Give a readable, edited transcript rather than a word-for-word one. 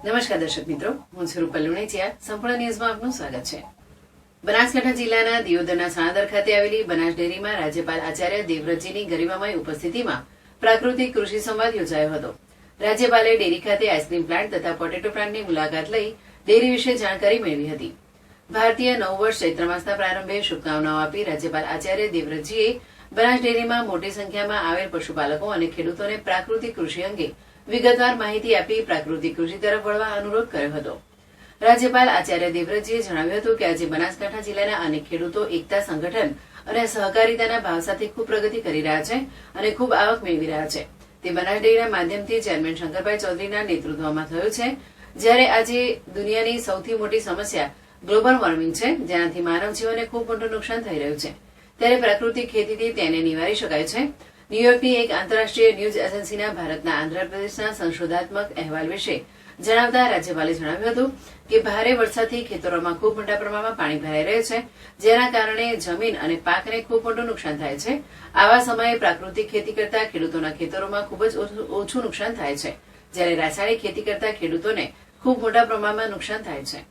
નમસ્કાર દર્શક મિત્રો, હું છું રૂપલ લુણેચિયા. સંપૂર્ણ ન્યૂઝમાં આપનું સ્વાગત છે. બનાસકાંઠા જિલ્લાના દિયોદરના સાણંદર ખાતે આવેલી બનાસ ડેરીમાં રાજ્યપાલ આચાર્ય દેવવ્રતજીની ગરિમામય ઉપસ્થિતિમાં પ્રાકૃતિક કૃષિ સંવાદ યોજાયો હતો. રાજ્યપાલે ડેરી ખાતે આઈસ્ક્રીમ પ્લાન્ટ તથા પોટેટો પ્લાન્ટની મુલાકાત લઈ ડેરી વિશે જાણકારી મેળવી હતી. ભારતીય નવ વર્ષ ચૈત્ર માસના પ્રારંભે શુભકામનાઓ આપી રાજ્યપાલ આચાર્ય દેવવ્રતજીએ બનાસ ડેરીમાં મોટી સંખ્યામાં આવેલ પશુપાલકો અને ખેડૂતોને પ્રાકૃતિક કૃષિ અંગે વિગતવાર માહિતી આપી પ્રાકૃતિક કૃષિ તરફ વળવા અનુરોધ કર્યો હતો. રાજ્યપાલ આચાર્ય દેવવ્રતજીએ જણાવ્યું હતું કે આજે બનાસકાંઠા જિલ્લાના અનેક ખેડૂતો એકતા સંગઠન અને સહકારિતાના ભાવ સાથે ખૂબ પ્રગતિ કરી રહ્યા છે અને ખૂબ આવક મેળવી રહ્યા છે. તે બનાસ ડેરીના માધ્યમથી ચેરમેન શંકરભાઈ ચૌધરીના નેતૃત્વમાં થયું છે. જ્યારે આજે દુનિયાની સૌથી મોટી સમસ્યા ગ્લોબલ વોર્મિંગ છે, જેનાથી માનવ જીવનને ખૂબ મોટું નુકસાન થઈ રહ્યું છે, ત્યારે પ્રાકૃતિક ખેતીથી તેને નિવારી શકાય છે. ન્યુયોર્કની એક આંતરરાષ્ટ્રીય ન્યૂઝ એજન્સીના ભારતના આંધ્રપ્રદેશના સંશોધનાત્મક અહેવાલ વિશે જણાવતા રાજ્યપાલે જણાવ્યું હતું કે ભારે વરસાદથી ખેતરોમાં ખૂબ મોટા પ્રમાણમાં પાણી ભરાઈ રહે છે, જેના કારણે જમીન અને પાકને ખૂબ મોટું નુકસાન થાય છે. આવા સમયે પ્રાકૃતિક ખેતી કરતા ખેડૂતોના ખેતરોમાં ખૂબ જ ઓછું નુકસાન થાય છે, જ્યારે રાસાયણિક ખેતી કરતા ખેડૂતોને ખૂબ મોટા પ્રમાણમાં નુકસાન થાય છે.